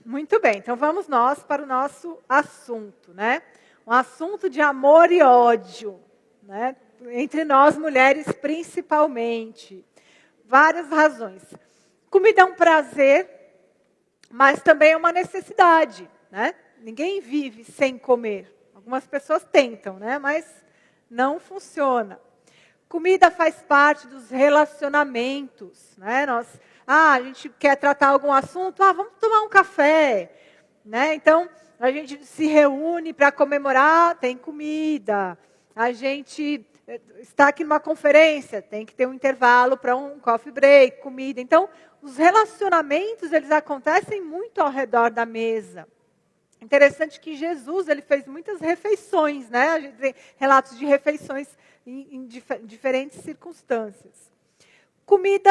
Muito bem, então vamos nós para o nosso assunto, né? Um assunto de amor e ódio, né? Entre nós mulheres principalmente. Várias razões. Comida é um prazer, mas também é uma necessidade, né? Ninguém vive sem comer. Algumas pessoas tentam, né? Mas não funciona. Comida faz parte dos relacionamentos, né? A gente quer tratar algum assunto, vamos tomar um café, né? Então, a gente se reúne para comemorar, tem comida. A gente está aqui numa conferência, tem que ter um intervalo para um coffee break, comida. Então, os relacionamentos, eles acontecem muito ao redor da mesa. Interessante que Jesus, ele fez muitas refeições, né? A gente tem relatos de refeições em diferentes circunstâncias. Comida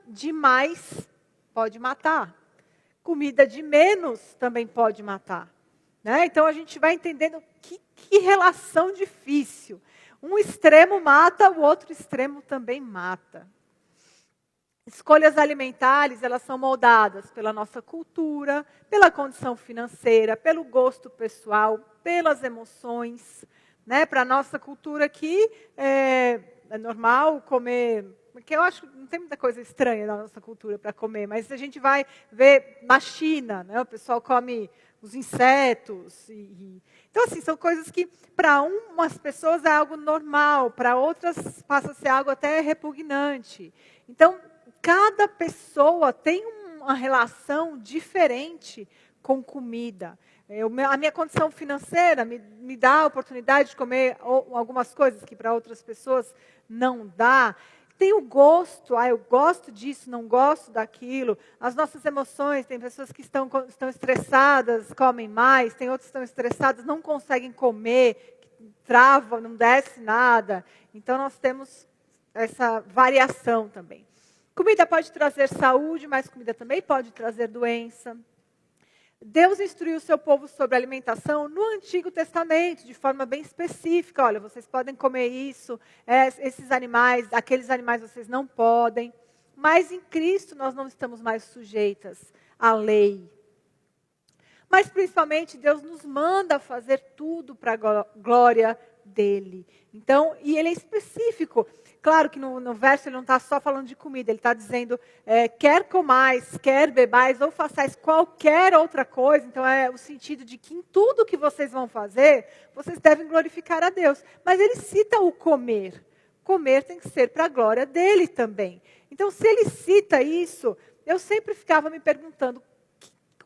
demais pode matar. Comida de menos também pode matar. Né? Então, a gente vai entendendo que relação difícil. Um extremo mata, o outro extremo também mata. Escolhas alimentares, elas são moldadas pela nossa cultura, pela condição financeira, pelo gosto pessoal, pelas emoções. Né? Para a nossa cultura aqui, é normal comer, porque eu acho que não tem muita coisa estranha na nossa cultura para comer, mas a gente vai ver na China, né? O pessoal come os insetos. Então, assim, são coisas que para umas pessoas é algo normal, para outras passa a ser algo até repugnante. Então, cada pessoa tem uma relação diferente com comida. A minha condição financeira me dá a oportunidade de comer algumas coisas que para outras pessoas não dá. Tem o gosto, eu gosto disso, não gosto daquilo. As nossas emoções, tem pessoas que estão estressadas, comem mais, tem outras que estão estressadas, não conseguem comer, travam, não desce nada. Então, nós temos essa variação também. Comida pode trazer saúde, mas comida também pode trazer doença. Deus instruiu o seu povo sobre alimentação no Antigo Testamento, de forma bem específica. Olha, vocês podem comer isso, esses animais, aqueles animais vocês não podem. Mas em Cristo nós não estamos mais sujeitas à lei. Mas principalmente Deus nos manda fazer tudo para a glória dele. Então, e ele é específico. Claro que no verso ele não está só falando de comida, ele está dizendo, quer comais, quer bebais, ou façais qualquer outra coisa. Então é o sentido de que em tudo que vocês vão fazer, vocês devem glorificar a Deus. Mas ele cita o comer. Comer tem que ser para a glória dele também. Então se ele cita isso, eu sempre ficava me perguntando,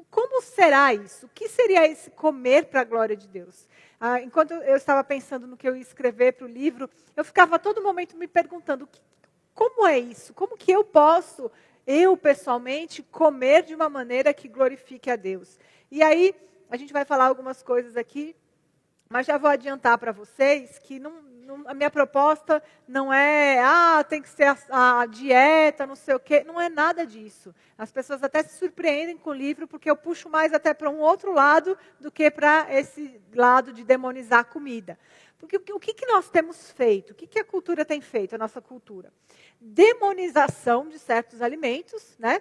como será isso? O que seria esse comer para a glória de Deus? Enquanto eu estava pensando no que eu ia escrever para o livro, eu ficava a todo momento me perguntando, como é isso? Como que eu posso, pessoalmente, comer de uma maneira que glorifique a Deus? E aí, a gente vai falar algumas coisas aqui, mas já vou adiantar para vocês que a minha proposta não é, tem que ser a dieta, não sei o quê. Não é nada disso. As pessoas até se surpreendem com o livro, porque eu puxo mais até para um outro lado do que para esse lado de demonizar a comida. Porque o que nós temos feito? O que a cultura tem feito, a nossa cultura? Demonização de certos alimentos, né?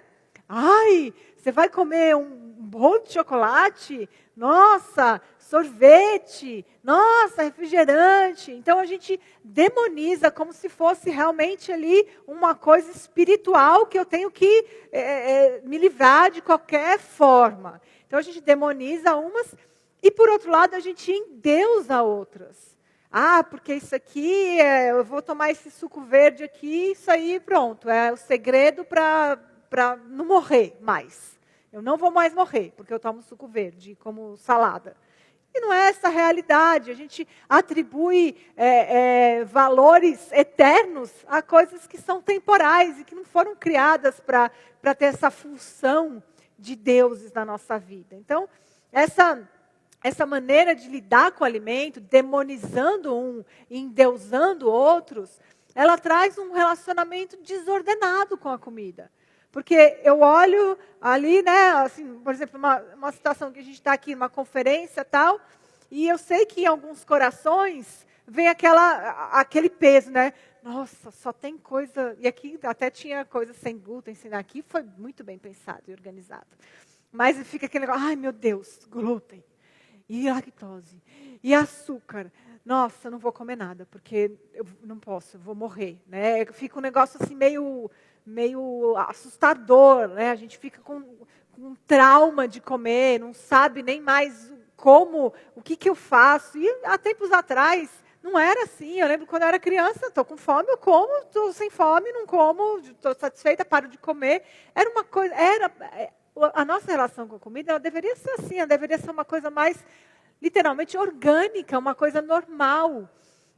Você vai comer um bolo de chocolate? Nossa, sorvete, nossa, refrigerante. Então a gente demoniza como se fosse realmente ali uma coisa espiritual que eu tenho que me livrar de qualquer forma. Então a gente demoniza umas e por outro lado a gente endeusa outras. Porque isso aqui, eu vou tomar esse suco verde aqui, isso aí pronto, é o segredo para não morrer mais. Eu não vou mais morrer, porque eu tomo suco verde como salada. E não é essa a realidade. A gente atribui valores eternos a coisas que são temporais e que não foram criadas para ter essa função de deuses na nossa vida. Então, essa maneira de lidar com o alimento, demonizando um, endeusando outros, ela traz um relacionamento desordenado com a comida. Porque eu olho ali, né, assim, por exemplo, uma situação que a gente está aqui, numa conferência e tal, e eu sei que em alguns corações vem aquele peso, né? Nossa, só tem coisa... E aqui até tinha coisa sem glúten, aqui foi muito bem pensado e organizado. Mas fica aquele negócio, ai meu Deus, glúten, e lactose, e açúcar. Nossa, eu não vou comer nada, porque eu não posso, eu vou morrer, né? Fica um negócio assim meio assustador, né? A gente fica com um trauma de comer, não sabe nem mais o que eu faço. E há tempos atrás, não era assim. Eu lembro quando eu era criança, estou com fome, eu como, estou sem fome, não como, estou satisfeita, paro de comer. Era uma coisa, a nossa relação com a comida, ela deveria ser assim, ela deveria ser uma coisa mais literalmente orgânica, uma coisa normal.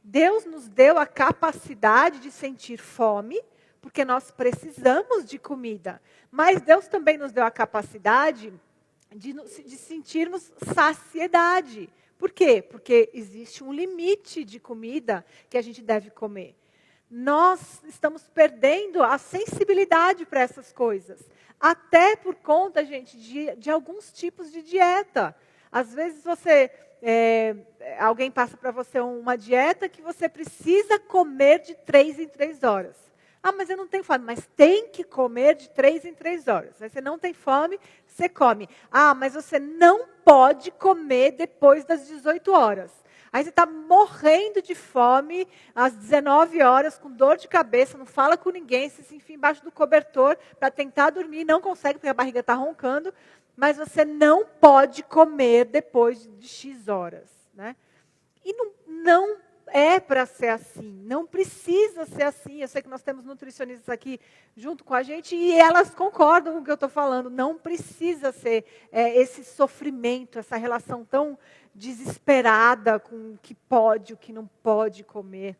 Deus nos deu a capacidade de sentir fome, porque nós precisamos de comida. Mas Deus também nos deu a capacidade de sentirmos saciedade. Por quê? Porque existe um limite de comida que a gente deve comer. Nós estamos perdendo a sensibilidade para essas coisas. Até por conta, gente, de alguns tipos de dieta. Às vezes alguém passa para você uma dieta que você precisa comer de 3 em 3 horas. Ah, mas eu não tenho fome. Mas tem que comer de 3 em 3 horas. Aí você não tem fome, você come. Ah, mas você não pode comer depois das 18 horas. Aí você está morrendo de fome às 19 horas, com dor de cabeça, não fala com ninguém, se enfia embaixo do cobertor para tentar dormir, não consegue porque a barriga está roncando. Mas você não pode comer depois de X horas. Né? E não é para ser assim, não precisa ser assim. Eu sei que nós temos nutricionistas aqui junto com a gente e elas concordam com o que eu estou falando. Não precisa ser esse sofrimento, essa relação tão desesperada com o que pode, o que não pode comer.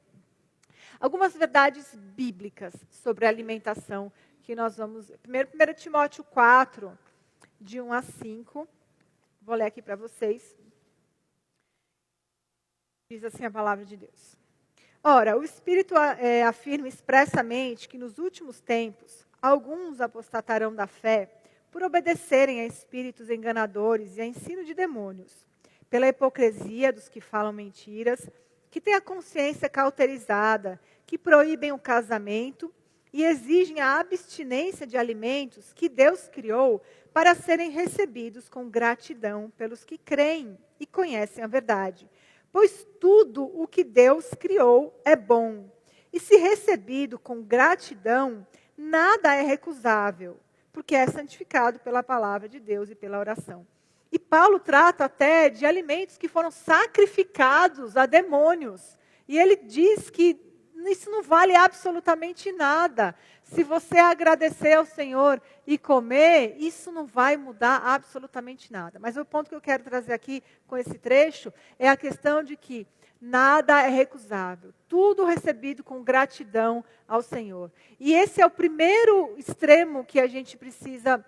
Algumas verdades bíblicas sobre a alimentação que nós vamos... 1 Timóteo 4... de 1 a 5, vou ler aqui para vocês. Diz assim a palavra de Deus. Ora, o Espírito afirma expressamente que nos últimos tempos, alguns apostatarão da fé por obedecerem a espíritos enganadores e a ensino de demônios, pela hipocrisia dos que falam mentiras, que têm a consciência cauterizada, que proíbem o casamento e exigem a abstinência de alimentos que Deus criou para serem recebidos com gratidão pelos que creem e conhecem a verdade. Pois tudo o que Deus criou é bom, e se recebido com gratidão, nada é recusável, porque é santificado pela palavra de Deus e pela oração. E Paulo trata até de alimentos que foram sacrificados a demônios. E ele diz que isso não vale absolutamente nada. Se você agradecer ao Senhor e comer, isso não vai mudar absolutamente nada. Mas o ponto que eu quero trazer aqui com esse trecho é a questão de que nada é recusável. Tudo recebido com gratidão ao Senhor. E esse é o primeiro extremo que a gente precisa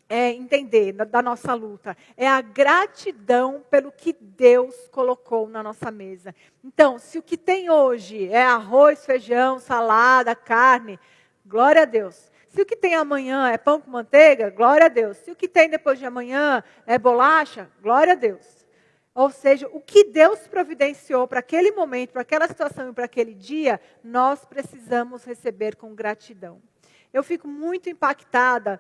entender da nossa luta. É a gratidão pelo que Deus colocou na nossa mesa. Então, se o que tem hoje é arroz, feijão, salada, carne, glória a Deus. Se o que tem amanhã é pão com manteiga, glória a Deus. Se o que tem depois de amanhã é bolacha, glória a Deus. Ou seja, o que Deus providenciou para aquele momento, para aquela situação e para aquele dia, nós precisamos receber com gratidão. Eu fico muito impactada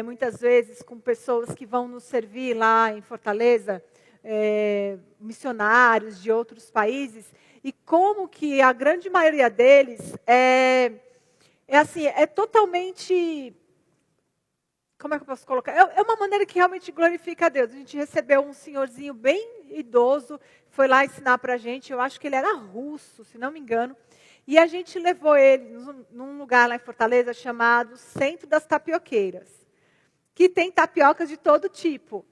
muitas vezes com pessoas que vão nos servir lá em Fortaleza, missionários de outros países, e como que a grande maioria deles é totalmente... Como é que eu posso colocar? É uma maneira que realmente glorifica a Deus. A gente recebeu um senhorzinho bem idoso, foi lá ensinar para a gente, eu acho que ele era russo, se não me engano, e a gente levou ele num lugar lá em Fortaleza chamado Centro das Tapioqueiras, que tem tapiocas de todo tipo.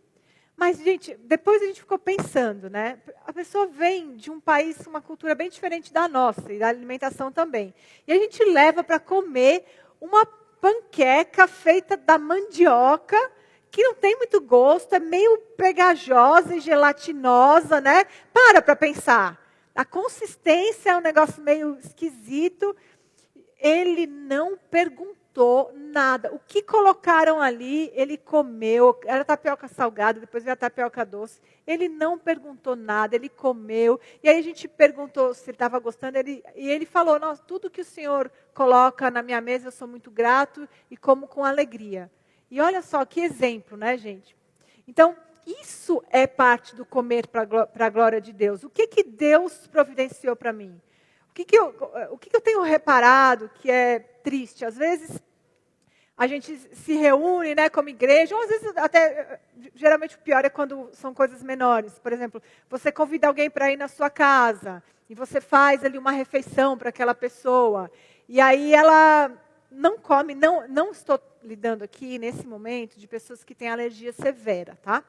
Mas, gente, depois a gente ficou pensando, né? A pessoa vem de um país, uma cultura bem diferente da nossa, e da alimentação também. E a gente leva para comer uma panqueca feita da mandioca, que não tem muito gosto, é meio pegajosa e gelatinosa, né? Para pensar. A consistência é um negócio meio esquisito. Ele não perguntou nada. O que colocaram ali, ele comeu. Era tapioca salgada, depois veio a tapioca doce. Ele não perguntou nada, ele comeu. E aí a gente perguntou se ele estava gostando. E ele falou, tudo que o Senhor coloca na minha mesa, eu sou muito grato e como com alegria. E olha só que exemplo, né, gente? Então, isso é parte do comer para a glória de Deus. O que Deus providenciou para mim? O que eu tenho reparado que é triste? Às vezes, a gente se reúne, né, como igreja, ou às vezes até, geralmente o pior é quando são coisas menores. Por exemplo, você convida alguém para ir na sua casa, e você faz ali uma refeição para aquela pessoa, e aí ela não come, não estou lidando aqui, nesse momento, de pessoas que têm alergia severa, tá?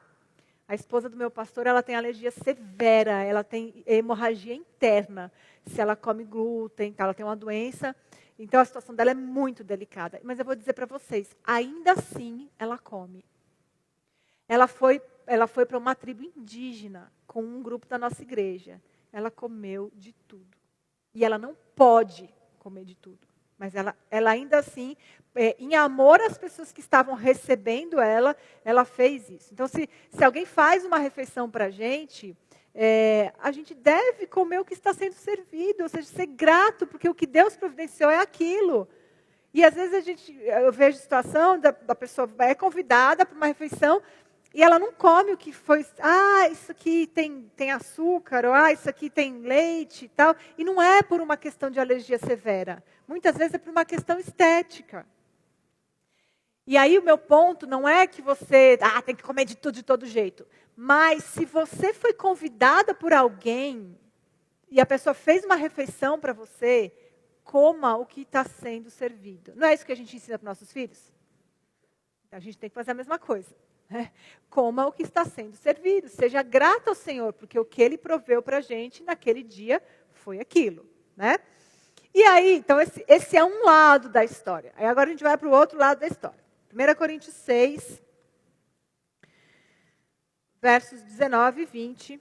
A esposa do meu pastor, ela tem alergia severa, ela tem hemorragia interna, se ela come glúten, tá? Ela tem uma doença. Então, a situação dela é muito delicada. Mas eu vou dizer para vocês, ainda assim, ela come. Ela foi para uma tribo indígena, com um grupo da nossa igreja. Ela comeu de tudo. E ela não pode comer de tudo. Mas ela ainda assim, em amor às pessoas que estavam recebendo ela fez isso. Então, se alguém faz uma refeição para a gente deve comer o que está sendo servido, ou seja, ser grato, porque o que Deus providenciou é aquilo. E às vezes eu vejo a situação da pessoa é convidada para uma refeição e ela não come o que foi, isso aqui tem açúcar, ou isso aqui tem leite e tal. E não é por uma questão de alergia severa. Muitas vezes é por uma questão estética. E aí o meu ponto não é que você tem que comer de tudo de todo jeito. Mas se você foi convidada por alguém e a pessoa fez uma refeição para você, coma o que está sendo servido. Não é isso que a gente ensina para os nossos filhos? A gente tem que fazer a mesma coisa. Né? Coma o que está sendo servido. Seja grato ao Senhor, porque o que Ele proveu para a gente naquele dia foi aquilo. Né? E aí, então, esse é um lado da história. Aí agora a gente vai para o outro lado da história. 1 Coríntios 6, versos 19 e 20,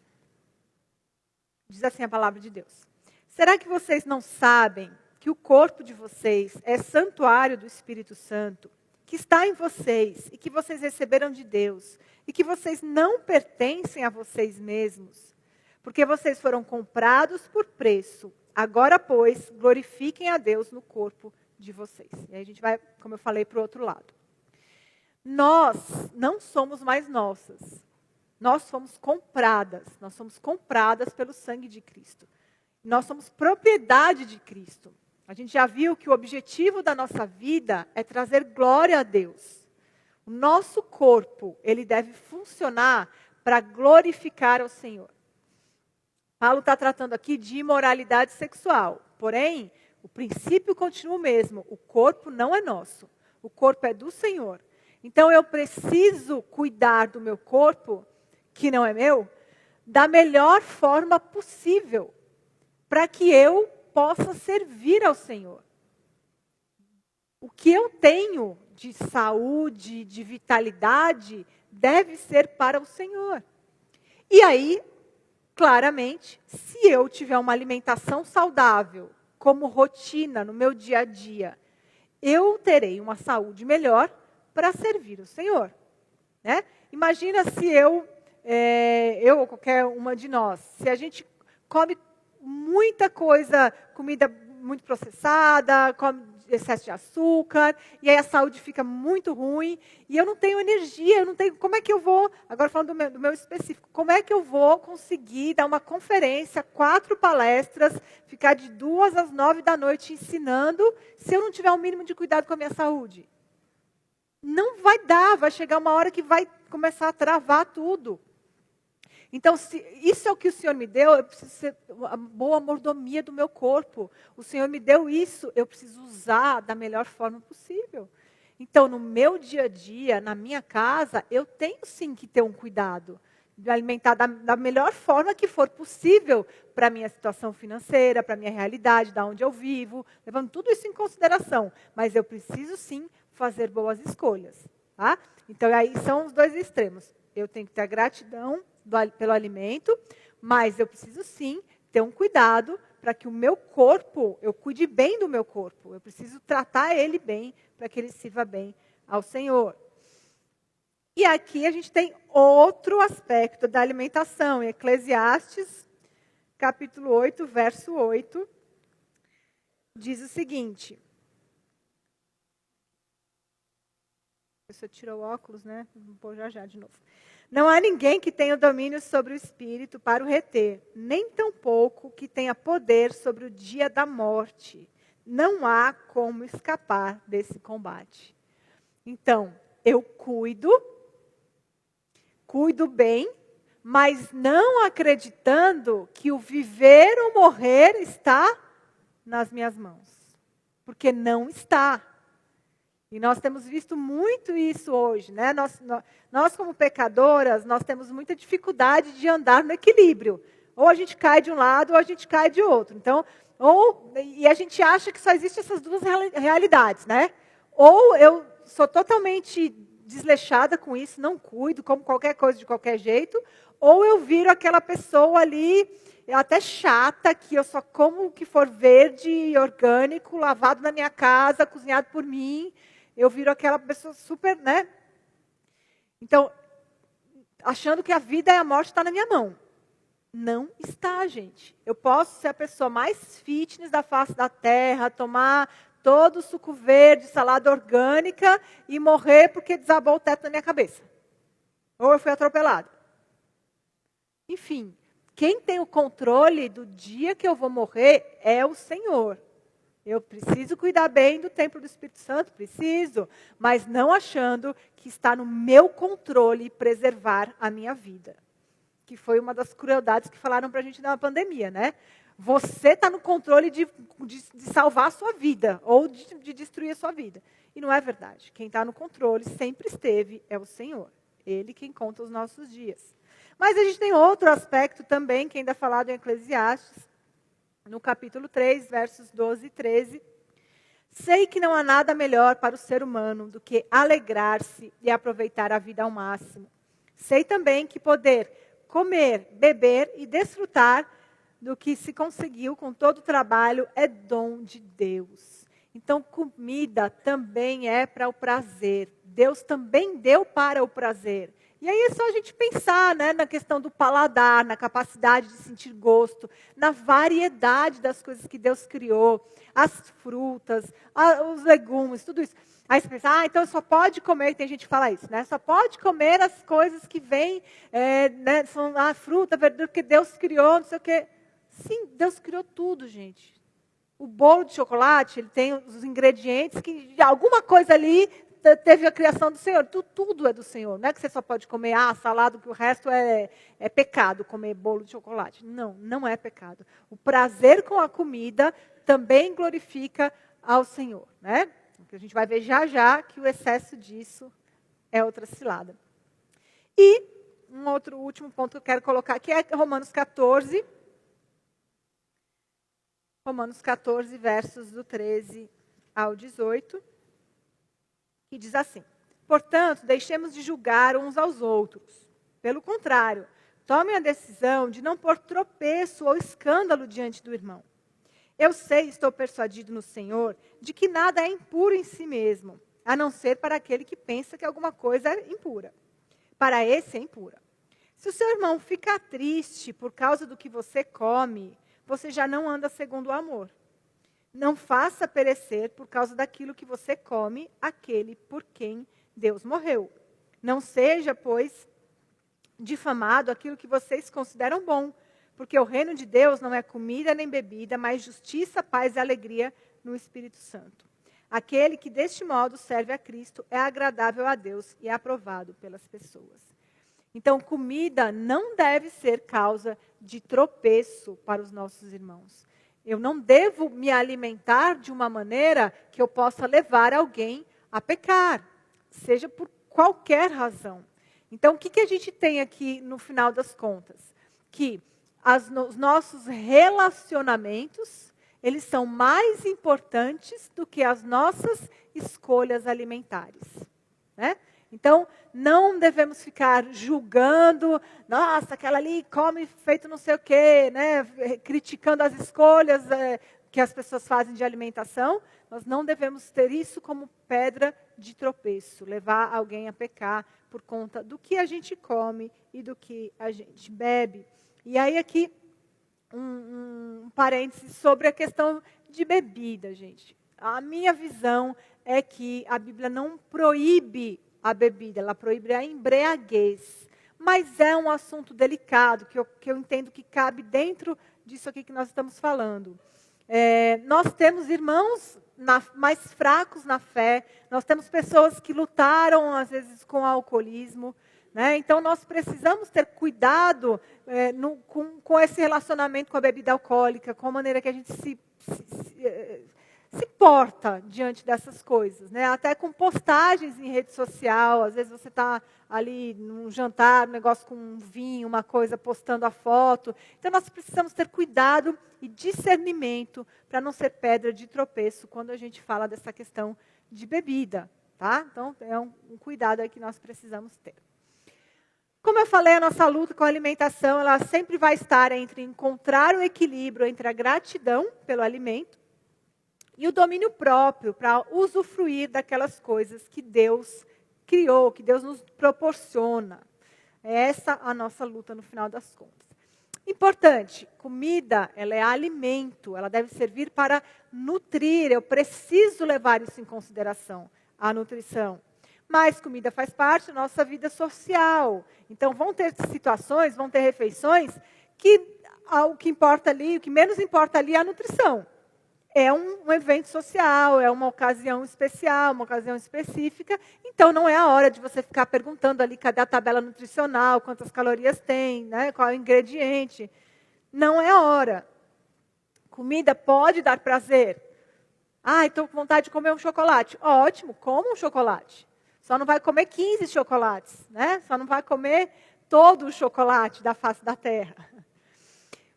diz assim a palavra de Deus. Será que vocês não sabem que o corpo de vocês é santuário do Espírito Santo, que está em vocês e que vocês receberam de Deus, e que vocês não pertencem a vocês mesmos, porque vocês foram comprados por preço. Agora, pois, glorifiquem a Deus no corpo de vocês. E aí a gente vai, como eu falei, para o outro lado. Nós não somos mais nossas. Nós somos compradas pelo sangue de Cristo. Nós somos propriedade de Cristo. A gente já viu que o objetivo da nossa vida é trazer glória a Deus. O nosso corpo, ele deve funcionar para glorificar ao Senhor. Paulo está tratando aqui de imoralidade sexual. Porém, o princípio continua o mesmo. O corpo não é nosso. O corpo é do Senhor. Então, eu preciso cuidar do meu corpo, que não é meu, da melhor forma possível, para que eu possa servir ao Senhor. O que eu tenho de saúde, de vitalidade, deve ser para o Senhor. E aí, claramente, se eu tiver uma alimentação saudável, como rotina no meu dia a dia, eu terei uma saúde melhor para servir o Senhor. Né? Imagina se eu ou qualquer uma de nós, se a gente come muita coisa, comida muito processada, come excesso de açúcar, e aí a saúde fica muito ruim, e eu não tenho energia, eu não tenho, como é que eu vou, agora falando do meu específico, como é que eu vou conseguir dar uma conferência, 4 palestras, ficar de 2 às 9 da noite ensinando, se eu não tiver um mínimo de cuidado com a minha saúde? Não vai dar, vai chegar uma hora que vai começar a travar tudo. Então, se isso é o que o Senhor me deu, eu preciso ter uma boa mordomia do meu corpo. O Senhor me deu isso, eu preciso usar da melhor forma possível. Então, no meu dia a dia, na minha casa, eu tenho sim que ter um cuidado de alimentar da melhor forma que for possível para a minha situação financeira, para a minha realidade, da onde eu vivo, levando tudo isso em consideração. Mas eu preciso sim fazer boas escolhas. Tá? Então, aí são os dois extremos. Eu tenho que ter a gratidão pelo alimento, mas eu preciso sim ter um cuidado para que o meu corpo, eu cuide bem do meu corpo. Eu preciso tratar ele bem para que ele sirva bem ao Senhor. E aqui a gente tem outro aspecto da alimentação. Em Eclesiastes, capítulo 8, verso 8, diz o seguinte: Você tirou o óculos, né? Vou pôr já de novo. Não há ninguém que tenha o domínio sobre o espírito para o reter, nem tampouco que tenha poder sobre o dia da morte. Não há como escapar desse combate. Então, eu cuido bem, mas não acreditando que o viver ou morrer está nas minhas mãos. Porque não está. E nós temos visto muito isso hoje, né? Nós como pecadoras, nós temos muita dificuldade de andar no equilíbrio. Ou a gente cai de um lado, ou a gente cai de outro. Então, e a gente acha que só existem essas duas realidades, né? Ou eu sou totalmente desleixada com isso, não cuido, como qualquer coisa de qualquer jeito, ou eu viro aquela pessoa ali, até chata, que eu só como o que for verde, orgânico, lavado na minha casa, cozinhado por mim. Eu viro aquela pessoa super, né? Então, achando que a vida e a morte está na minha mão. Não está, gente. Eu posso ser a pessoa mais fitness da face da terra, tomar todo o suco verde, salada orgânica e morrer porque desabou o teto na minha cabeça. Ou eu fui atropelada. Enfim, quem tem o controle do dia que eu vou morrer é o Senhor. Eu preciso cuidar bem do templo do Espírito Santo, preciso, mas não achando que está no meu controle preservar a minha vida. Que foi uma das crueldades que falaram para a gente na pandemia, né? Você está no controle de salvar a sua vida, ou de destruir a sua vida. E não é verdade. Quem está no controle sempre esteve, é o Senhor. Ele quem conta os nossos dias. Mas a gente tem outro aspecto também, que ainda é falado em Eclesiastes, no capítulo 3, versos 12 e 13. Sei que não há nada melhor para o ser humano do que alegrar-se e aproveitar a vida ao máximo. Sei também que poder comer, beber e desfrutar do que se conseguiu com todo o trabalho é dom de Deus. Então, comida também é para o prazer. Deus também deu para o prazer. E aí é só a gente pensar, né, na questão do paladar, na capacidade de sentir gosto, na variedade das coisas que Deus criou, as frutas, os legumes, tudo isso. Aí você pensa, então só pode comer, tem gente que fala isso, né? Só pode comer as coisas que vêm, né, são a fruta, a verdura, porque Deus criou, não sei o quê. Sim, Deus criou tudo, gente. O bolo de chocolate, ele tem os ingredientes que alguma coisa ali teve a criação do Senhor. Tudo é do Senhor. Não é que você só pode comer salada, que o resto é pecado, comer bolo de chocolate. Não, não é pecado. O prazer com a comida também glorifica ao Senhor, né? A gente vai ver já que o excesso disso é outra cilada. E um outro último ponto que eu quero colocar aqui é Romanos 14. Romanos 14, versos do 13 ao 18, que diz assim: portanto, deixemos de julgar uns aos outros. Pelo contrário, tomem a decisão de não pôr tropeço ou escândalo diante do irmão. Eu sei, estou persuadido no Senhor, de que nada é impuro em si mesmo, a não ser para aquele que pensa que alguma coisa é impura. Para esse é impura. Se o seu irmão ficar triste por causa do que você come, você já não anda segundo o amor. Não faça perecer por causa daquilo que você come aquele por quem Deus morreu. Não seja, pois, difamado aquilo que vocês consideram bom, porque o reino de Deus não é comida nem bebida, mas justiça, paz e alegria no Espírito Santo. Aquele que deste modo serve a Cristo é agradável a Deus e é aprovado pelas pessoas. Então, comida não deve ser causa de tropeço para os nossos irmãos. Eu não devo me alimentar de uma maneira que eu possa levar alguém a pecar, seja por qualquer razão. Então, o que a gente tem aqui no final das contas? Que os nossos relacionamentos, eles são mais importantes do que as nossas escolhas alimentares, né? Então, não devemos ficar julgando, nossa, aquela ali come feito não sei o quê, né? Criticando as escolhas que as pessoas fazem de alimentação. Nós não devemos ter isso como pedra de tropeço, levar alguém a pecar por conta do que a gente come e do que a gente bebe. E aí aqui, um parênteses sobre a questão de bebida, gente. A minha visão é que a Bíblia não proíbe a bebida, ela proíbe a embriaguez. Mas é um assunto delicado, que eu entendo que cabe dentro disso aqui que nós estamos falando. Nós temos irmãos mais fracos na fé, nós temos pessoas que lutaram, às vezes, com o alcoolismo, né? Então, nós precisamos ter cuidado com esse relacionamento com a bebida alcoólica, com a maneira que a gente se porta diante dessas coisas, né? Até com postagens em rede social, às vezes você está ali num jantar, um negócio com um vinho, uma coisa, postando a foto. Então, nós precisamos ter cuidado e discernimento para não ser pedra de tropeço quando a gente fala dessa questão de bebida, tá? Então, é um cuidado aí que nós precisamos ter. Como eu falei, a nossa luta com a alimentação, ela sempre vai estar entre encontrar o equilíbrio entre a gratidão pelo alimento e o domínio próprio para usufruir daquelas coisas que Deus criou, que Deus nos proporciona. É essa a nossa luta no final das contas. Importante, comida, ela é alimento, ela deve servir para nutrir, eu preciso levar isso em consideração, a nutrição. Mas comida faz parte da nossa vida social. Então, vão ter situações, vão ter refeições que o que importa ali, o que menos importa ali é a nutrição. É um evento social, é uma ocasião especial, uma ocasião específica. Então, não é a hora de você ficar perguntando ali, cadê a tabela nutricional, quantas calorias tem, né, qual é o ingrediente. Não é a hora. Comida pode dar prazer. Estou com vontade de comer um chocolate. Ótimo, coma um chocolate. Só não vai comer 15 chocolates, né? Só não vai comer todo o chocolate da face da terra.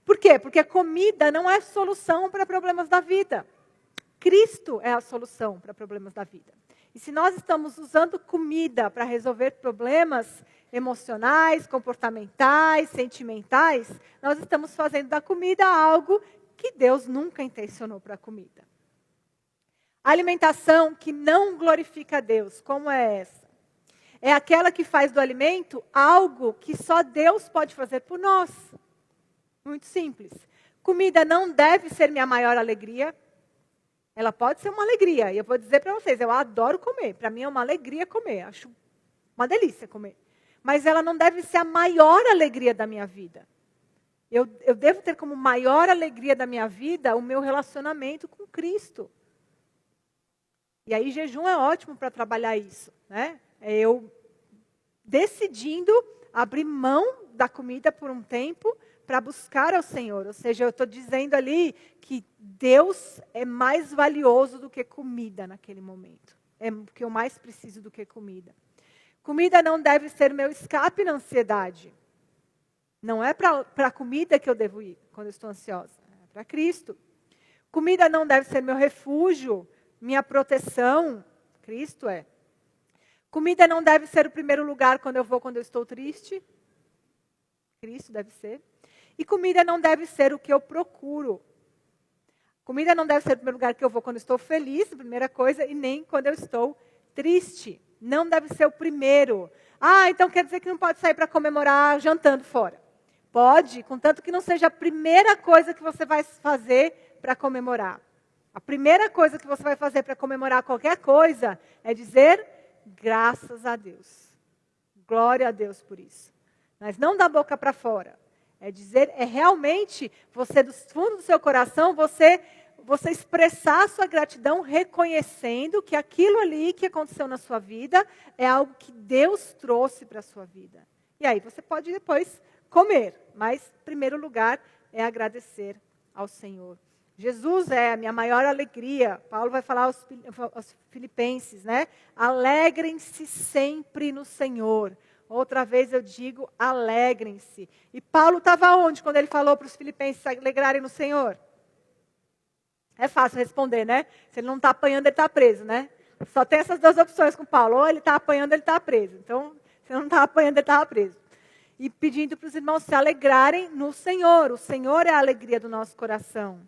Por quê? Porque comida não é solução para problemas da vida. Cristo é a solução para problemas da vida. E se nós estamos usando comida para resolver problemas emocionais, comportamentais, sentimentais, nós estamos fazendo da comida algo que Deus nunca intencionou para a comida. A alimentação que não glorifica a Deus, como é essa? É aquela que faz do alimento algo que só Deus pode fazer por nós. Muito simples. Comida não deve ser minha maior alegria. Ela pode ser uma alegria. E eu vou dizer para vocês, eu adoro comer. Para mim é uma alegria comer. Acho uma delícia comer. Mas ela não deve ser a maior alegria da minha vida. Eu devo ter como maior alegria da minha vida o meu relacionamento com Cristo. E aí jejum é ótimo para trabalhar isso, né? É eu decidindo abrir mão da comida por um tempo para buscar ao Senhor. Ou seja, eu estou dizendo ali que Deus é mais valioso do que comida naquele momento. É o que eu mais preciso do que comida. Comida não deve ser meu escape na ansiedade. Não é para a comida que eu devo ir quando eu estou ansiosa. É para Cristo. Comida não deve ser meu refúgio, minha proteção. Cristo é. Comida não deve ser o primeiro lugar quando eu estou triste. Cristo deve ser. E comida não deve ser o que eu procuro. Comida não deve ser o primeiro lugar que eu vou quando eu estou feliz, primeira coisa, e nem quando eu estou triste. Não deve ser o primeiro. Então quer dizer que não pode sair para comemorar jantando fora. Pode, contanto que não seja a primeira coisa que você vai fazer para comemorar. A primeira coisa que você vai fazer para comemorar qualquer coisa é dizer graças a Deus. Glória a Deus por isso. Mas não da boca para fora. É dizer, é realmente você, do fundo do seu coração, você expressar a sua gratidão reconhecendo que aquilo ali que aconteceu na sua vida é algo que Deus trouxe para a sua vida. E aí você pode depois comer, mas em primeiro lugar é agradecer ao Senhor. Jesus é a minha maior alegria. Paulo vai falar aos filipenses, né? Alegrem-se sempre no Senhor. Outra vez eu digo, alegrem-se. E Paulo estava onde quando ele falou para os filipenses se alegrarem no Senhor? É fácil responder, né? Se ele não está apanhando, ele está preso, né? Só tem essas duas opções com Paulo. Ou ele está apanhando, ele está preso. Então, se ele não está apanhando, ele estava preso. E pedindo para os irmãos se alegrarem no Senhor. O Senhor é a alegria do nosso coração.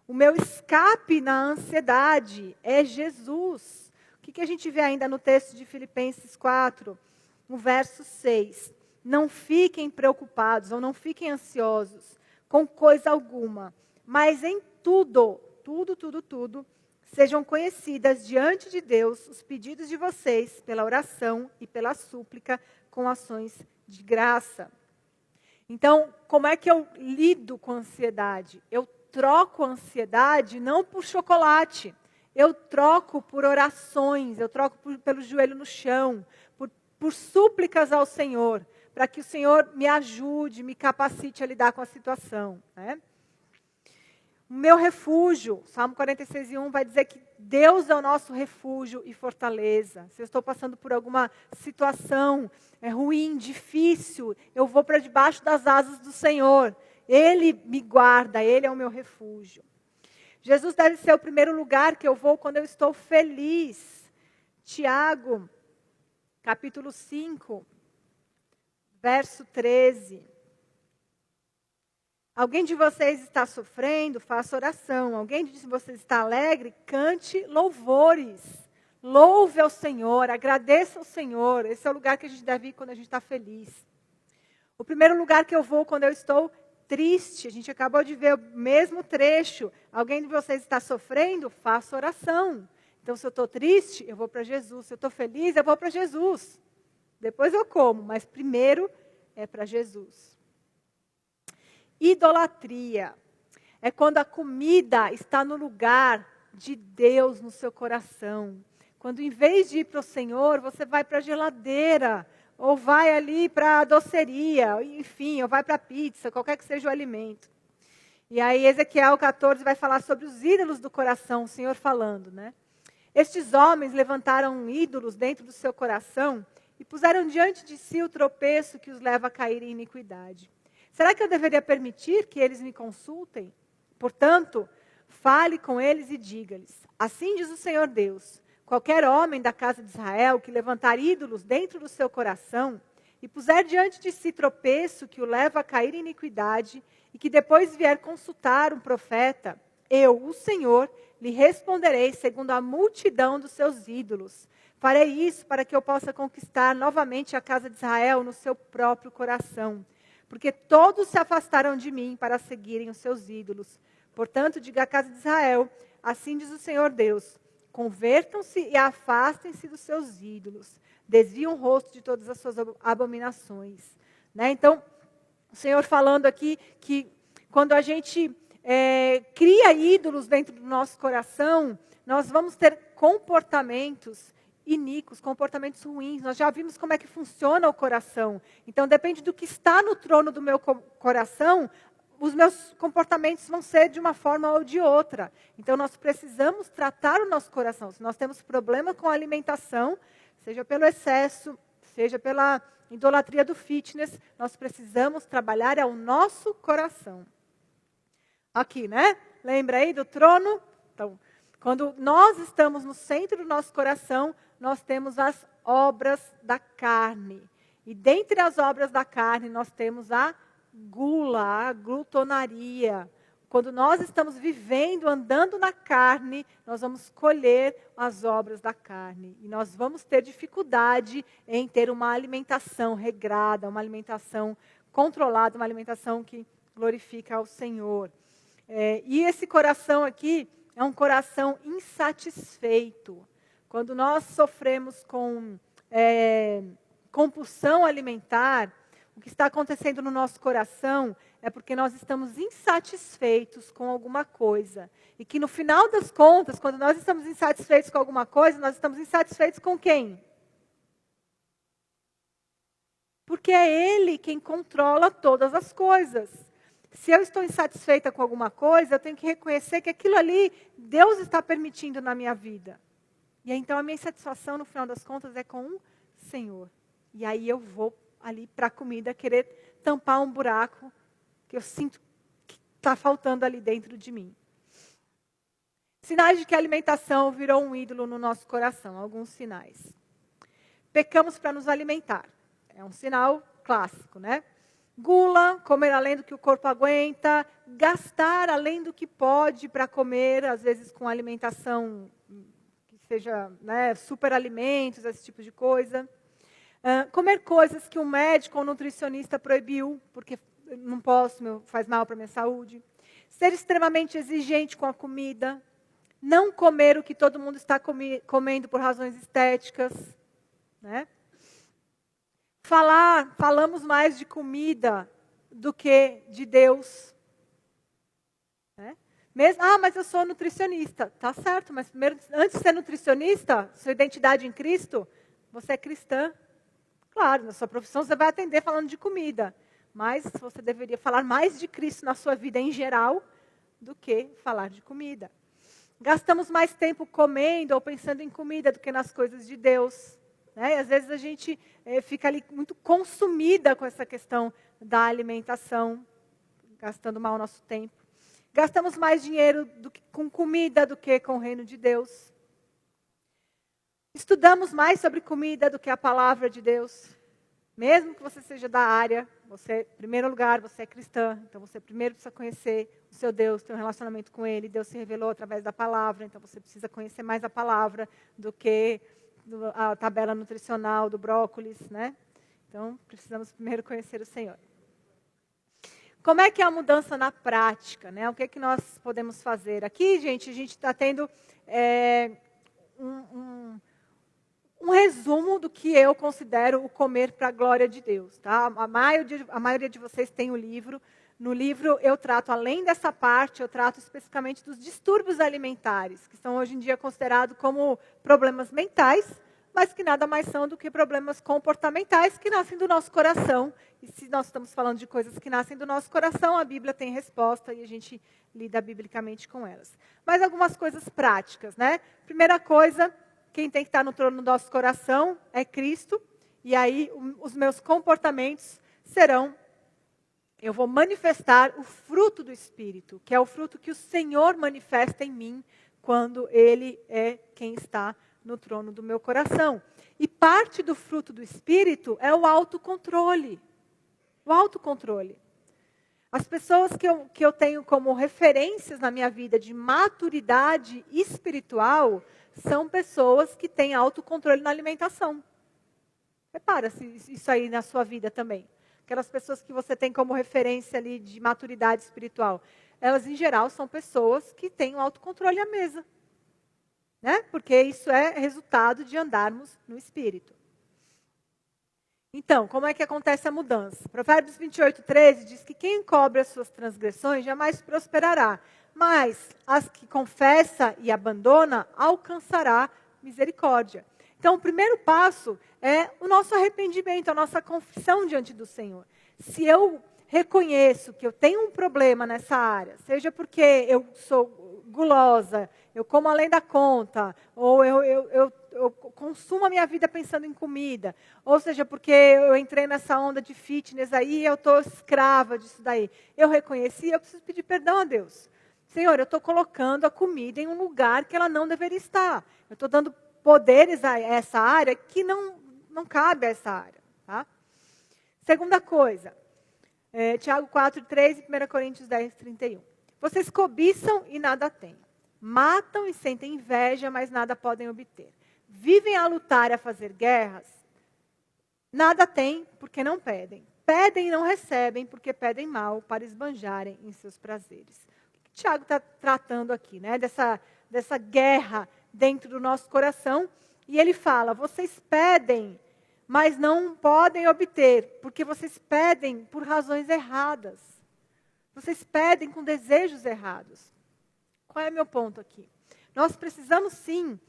O meu escape na ansiedade é Jesus. O que a gente vê ainda no texto de Filipenses 4? No verso 6, não fiquem preocupados ou não fiquem ansiosos com coisa alguma, mas em tudo, sejam conhecidas diante de Deus os pedidos de vocês pela oração e pela súplica com ações de graça. Então, como é que eu lido com a ansiedade? Eu troco a ansiedade não por chocolate, eu troco por orações, eu troco pelo joelho no chão, por súplicas ao Senhor, para que o Senhor me ajude, me capacite a lidar com a situação, né? O meu refúgio, Salmo 46:1 vai dizer que Deus é o nosso refúgio e fortaleza. Se eu estou passando por alguma situação ruim, difícil, eu vou para debaixo das asas do Senhor. Ele me guarda, Ele é o meu refúgio. Jesus deve ser o primeiro lugar que eu vou quando eu estou feliz. Tiago, capítulo 5, verso 13. Alguém de vocês está sofrendo, faça oração. Alguém de vocês está alegre, cante louvores. Louve ao Senhor, agradeça ao Senhor. Esse é o lugar que a gente deve ir quando a gente está feliz. O primeiro lugar que eu vou quando eu estou triste, a gente acabou de ver o mesmo trecho. Alguém de vocês está sofrendo, faça oração. Então, se eu estou triste, eu vou para Jesus. Se eu estou feliz, eu vou para Jesus. Depois eu como, mas primeiro é para Jesus. Idolatria é quando a comida está no lugar de Deus no seu coração. Quando em vez de ir para o Senhor, você vai para a geladeira, ou vai ali para a doceria, enfim, ou vai para a pizza, qualquer que seja o alimento. E aí Ezequiel 14 vai falar sobre os ídolos do coração, o Senhor falando, né? Estes homens levantaram ídolos dentro do seu coração e puseram diante de si o tropeço que os leva a cair em iniquidade. Será que eu deveria permitir que eles me consultem? Portanto, fale com eles e diga-lhes: assim diz o Senhor Deus, qualquer homem da casa de Israel que levantar ídolos dentro do seu coração e puser diante de si tropeço que o leva a cair em iniquidade e que depois vier consultar um profeta, eu, o Senhor, lhe responderei segundo a multidão dos seus ídolos. Farei isso para que eu possa conquistar novamente a casa de Israel no seu próprio coração. Porque todos se afastaram de mim para seguirem os seus ídolos. Portanto, diga à casa de Israel, assim diz o Senhor Deus, convertam-se e afastem-se dos seus ídolos. Desviem o rosto de todas as suas abominações. Né? Então, o Senhor falando aqui que quando a gente cria ídolos dentro do nosso coração, nós vamos ter comportamentos iníquos, comportamentos ruins. Nós já vimos como é que funciona o coração. Então, depende do que está no trono do meu coração, os meus comportamentos vão ser de uma forma ou de outra. Então, nós precisamos tratar o nosso coração. Se nós temos problema com a alimentação, seja pelo excesso, seja pela idolatria do fitness, nós precisamos trabalhar o nosso coração. Aqui, né? Lembra aí do trono? Então, quando nós estamos no centro do nosso coração, nós temos as obras da carne. E dentre as obras da carne, nós temos a gula, a glutonaria. Quando nós estamos vivendo, andando na carne, nós vamos colher as obras da carne. E nós vamos ter dificuldade em ter uma alimentação regrada, uma alimentação controlada, uma alimentação que glorifica ao Senhor. E esse coração aqui é um coração insatisfeito. Quando nós sofremos com compulsão alimentar, o que está acontecendo no nosso coração é porque nós estamos insatisfeitos com alguma coisa. E que no final das contas, quando nós estamos insatisfeitos com alguma coisa, nós estamos insatisfeitos com quem? Porque é Ele quem controla todas as coisas. Se eu estou insatisfeita com alguma coisa, eu tenho que reconhecer que aquilo ali, Deus está permitindo na minha vida. E aí, então, a minha insatisfação, no final das contas, é com o Senhor. E aí eu vou ali para a comida querer tampar um buraco que eu sinto que está faltando ali dentro de mim. Sinais de que a alimentação virou um ídolo no nosso coração. Alguns sinais. Pecamos para nos alimentar. É um sinal clássico, né? Gula, comer além do que o corpo aguenta, gastar além do que pode para comer, às vezes com alimentação que seja, né, superalimentos, esse tipo de coisa. Comer coisas que um médico ou nutricionista proibiu, porque não posso, faz mal para a minha saúde. Ser extremamente exigente com a comida. Não comer o que todo mundo está comendo por razões estéticas, né? Falamos mais de comida do que de Deus. Né? Mas eu sou nutricionista. Tá certo, mas primeiro, antes de ser nutricionista, sua identidade em Cristo, você é cristã. Claro, na sua profissão você vai atender falando de comida. Mas você deveria falar mais de Cristo na sua vida em geral do que falar de comida. Gastamos mais tempo comendo ou pensando em comida do que nas coisas de Deus. Né? E às vezes a gente fica ali muito consumida com essa questão da alimentação, gastando mal o nosso tempo. Gastamos mais dinheiro com comida do que com o reino de Deus. Estudamos mais sobre comida do que a palavra de Deus. Mesmo que você seja da área, você, em primeiro lugar, você é cristã, então você primeiro precisa conhecer o seu Deus, ter um relacionamento com Ele. Deus se revelou através da palavra, então você precisa conhecer mais a palavra do que a tabela nutricional do brócolis, né? Então, precisamos primeiro conhecer o Senhor. Como é que é a mudança na prática, né? O que é que nós podemos fazer? Aqui, gente, a gente está tendo um resumo do que eu considero o comer para a glória de Deus. Tá? A maioria de vocês tem o livro. No livro eu trato, além dessa parte, eu trato especificamente dos distúrbios alimentares, que são hoje em dia considerados como problemas mentais, mas que nada mais são do que problemas comportamentais que nascem do nosso coração. E se nós estamos falando de coisas que nascem do nosso coração, a Bíblia tem resposta e a gente lida biblicamente com elas. Mas algumas coisas práticas, né? Primeira coisa, quem tem que estar no trono do nosso coração é Cristo. E aí os meus comportamentos serão, eu vou manifestar o fruto do Espírito, que é o fruto que o Senhor manifesta em mim, quando Ele é quem está no trono do meu coração. E parte do fruto do Espírito é o autocontrole. O autocontrole. As pessoas que eu tenho como referências na minha vida de maturidade espiritual são pessoas que têm autocontrole na alimentação. Repara isso aí na sua vida também. Aquelas pessoas que você tem como referência ali de maturidade espiritual. Elas, em geral, são pessoas que têm um autocontrole à mesa. Né? Porque isso é resultado de andarmos no Espírito. Então, como é que acontece a mudança? Provérbios 28:13 diz que quem encobre as suas transgressões jamais prosperará, mas as que confessa e abandona alcançará misericórdia. Então, o primeiro passo é o nosso arrependimento, a nossa confissão diante do Senhor. Se eu reconheço que eu tenho um problema nessa área, seja porque eu sou gulosa, eu como além da conta, ou eu consumo a minha vida pensando em comida, ou seja, porque eu entrei nessa onda de fitness aí, eu estou escrava disso daí. Eu reconheci, eu preciso pedir perdão a Deus. Senhor, eu estou colocando a comida em um lugar que ela não deveria estar. Eu estou dando poderes a essa área que não cabe a essa área. Tá? Segunda coisa, Tiago 4:3 e 1 Coríntios 10:31. Vocês cobiçam e nada têm. Matam e sentem inveja, mas nada podem obter. Vivem a lutar e a fazer guerras. Nada têm, porque não pedem. Pedem e não recebem, porque pedem mal para esbanjarem em seus prazeres. O que Tiago está tratando aqui, né? Dessa guerra dentro do nosso coração. E ele fala, vocês pedem, mas não podem obter, porque vocês pedem por razões erradas. Vocês pedem com desejos errados. Qual é o meu ponto aqui? Nós precisamos sim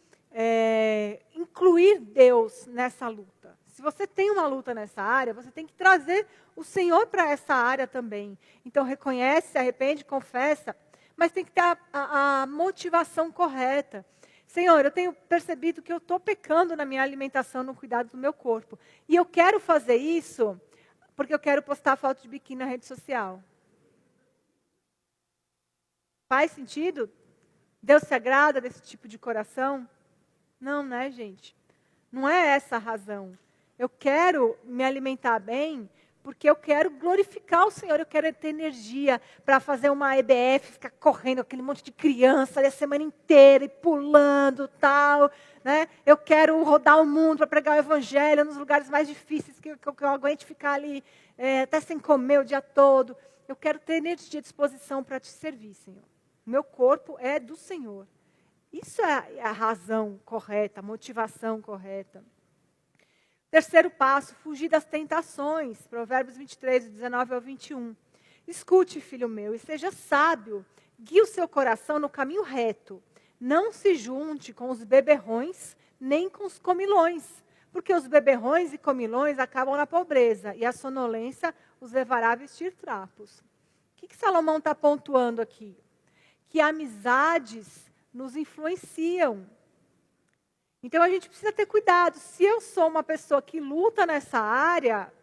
incluir Deus nessa luta. Se você tem uma luta nessa área, você tem que trazer o Senhor para essa área também. Então reconhece, se arrepende, confessa, mas tem que ter a motivação correta. Senhor, eu tenho percebido que eu estou pecando na minha alimentação, no cuidado do meu corpo. E eu quero fazer isso porque eu quero postar foto de biquíni na rede social. Faz sentido? Deus se agrada desse tipo de coração? Não, né, gente? Não é essa a razão. Eu quero me alimentar bem porque eu quero glorificar o Senhor. Eu quero ter energia para fazer uma EBF, ficar correndo aquele monte de criança ali a semana inteira e pulando tal. Né? Eu quero rodar o mundo para pregar o evangelho nos lugares mais difíceis que eu aguente ficar ali até sem comer o dia todo. Eu quero ter energia e disposição para te servir, Senhor. O meu corpo é do Senhor. Isso é a razão correta, a motivação correta. Terceiro passo, fugir das tentações. Provérbios 23, 19 ao 21. Escute, filho meu, e seja sábio. Guie o seu coração no caminho reto. Não se junte com os beberrões, nem com os comilões. Porque os beberrões e comilões acabam na pobreza, e a sonolência os levará a vestir trapos. O que Salomão está pontuando aqui? Que amizades nos influenciam. Então, a gente precisa ter cuidado. Se eu sou uma pessoa que luta nessa área,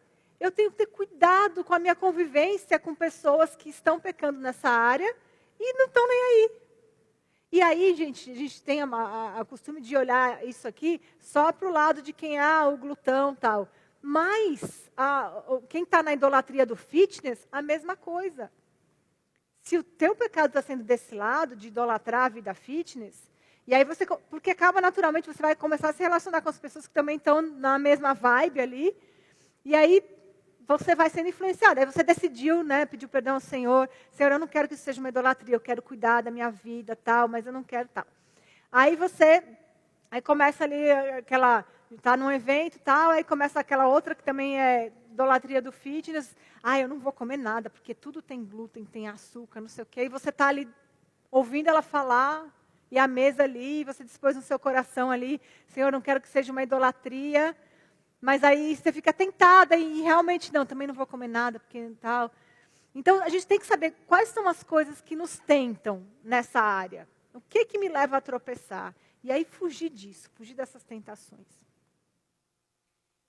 eu tenho que ter cuidado com a minha convivência com pessoas que estão pecando nessa área e não estão nem aí. E aí, gente, a gente tem a costume de olhar isso aqui só para o lado de quem o glutão e tal. Mas, quem está na idolatria do fitness, a mesma coisa. Se o teu pecado está sendo desse lado, de idolatrar a vida fitness, e aí porque acaba naturalmente, você vai começar a se relacionar com as pessoas que também estão na mesma vibe ali, e aí você vai sendo influenciado. Aí você decidiu, né, pediu perdão ao Senhor. Senhor, eu não quero que isso seja uma idolatria, eu quero cuidar da minha vida, tal, mas eu não quero tal. Aí começa ali aquela, está num evento tal, aí começa aquela outra que também é idolatria do fitness. Eu não vou comer nada, porque tudo tem glúten, tem açúcar, não sei o quê. E você está ali ouvindo ela falar, e a mesa ali, você dispôs no seu coração ali, Senhor, não quero que seja uma idolatria. Mas aí você fica tentada e realmente também não vou comer nada, porque tal. Então, a gente tem que saber quais são as coisas que nos tentam nessa área. O que me leva a tropeçar? E aí fugir disso, fugir dessas tentações.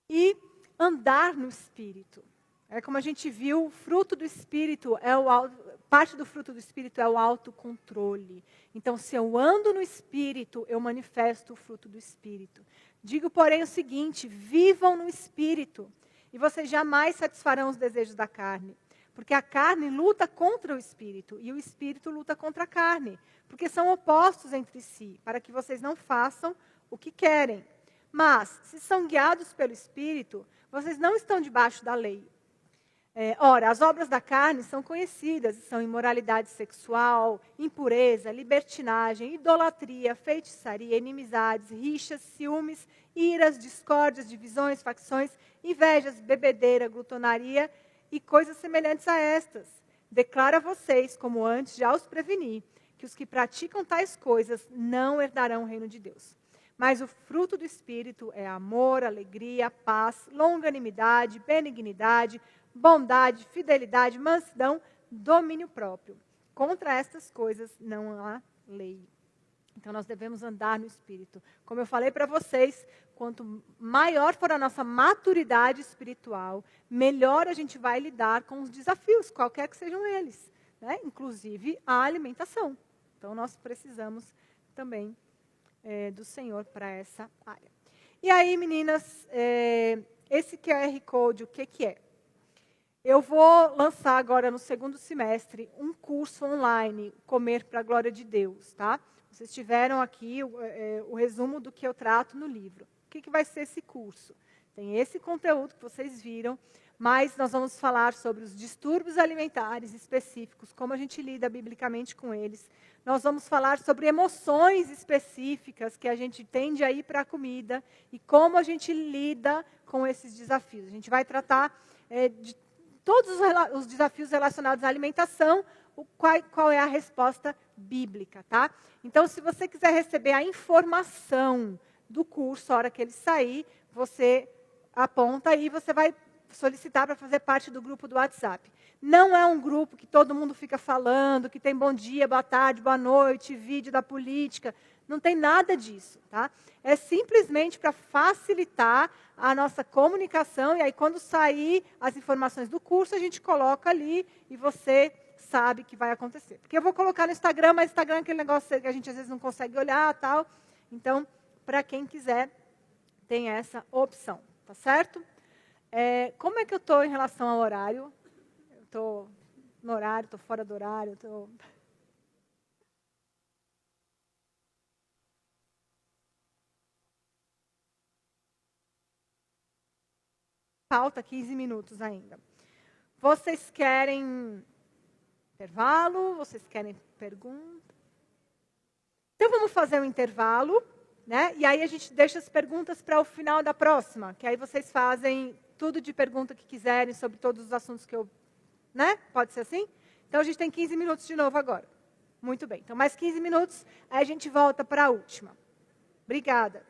E andar no Espírito. Como a gente viu, o fruto do Espírito parte do fruto do Espírito é o autocontrole. Então, se eu ando no Espírito, eu manifesto o fruto do Espírito. Digo, porém, o seguinte: vivam no Espírito, e vocês jamais satisfarão os desejos da carne. Porque a carne luta contra o Espírito, e o Espírito luta contra a carne. Porque são opostos entre si, para que vocês não façam o que querem. Mas, se são guiados pelo Espírito, vocês não estão debaixo da lei. Ora, as obras da carne são conhecidas, são imoralidade sexual, impureza, libertinagem, idolatria, feitiçaria, inimizades, rixas, ciúmes, iras, discórdias, divisões, facções, invejas, bebedeira, glutonaria e coisas semelhantes a estas. Declaro a vocês, como antes já os preveni, que os que praticam tais coisas não herdarão o reino de Deus. Mas o fruto do Espírito é amor, alegria, paz, longanimidade, benignidade, bondade, fidelidade, mansidão, domínio próprio. Contra estas coisas não há lei. Então, nós devemos andar no Espírito. Como eu falei para vocês, quanto maior for a nossa maturidade espiritual, melhor a gente vai lidar com os desafios, qualquer que sejam eles, né? Inclusive a alimentação. Então, nós precisamos também do Senhor para essa área. E aí, meninas, esse QR Code, o que é? Eu vou lançar agora no segundo semestre um curso online, Comer para a Glória de Deus, tá? Vocês tiveram aqui o resumo do que eu trato no livro. O que vai ser esse curso? Tem esse conteúdo que vocês viram, mas nós vamos falar sobre os distúrbios alimentares específicos, como a gente lida biblicamente com eles. Nós vamos falar sobre emoções específicas que a gente tende a ir para a comida e como a gente lida com esses desafios. A gente vai tratar de todos os desafios relacionados à alimentação, qual é a resposta bíblica, tá? Então, se você quiser receber a informação do curso, a hora que ele sair, você aponta e você vai solicitar para fazer parte do grupo do WhatsApp. Não é um grupo que todo mundo fica falando, que tem bom dia, boa tarde, boa noite, vídeo da política. Não tem nada disso, tá? É simplesmente para facilitar a nossa comunicação, e aí quando sair as informações do curso, a gente coloca ali e você sabe que vai acontecer. Porque eu vou colocar no Instagram, mas Instagram é aquele negócio que a gente às vezes não consegue olhar, tal. Então, para quem quiser, tem essa opção, tá certo? Como é que eu estou em relação ao horário? Eu estou no horário, estou fora do horário, estou... Falta 15 minutos ainda. Vocês querem intervalo? Vocês querem pergunta? Então, vamos fazer um intervalo, né? E aí a gente deixa as perguntas para o final da próxima, que aí vocês fazem tudo de pergunta que quiserem sobre todos os assuntos que eu... Né? Pode ser assim? Então, a gente tem 15 minutos de novo agora. Muito bem. Então, mais 15 minutos, aí a gente volta para a última. Obrigada.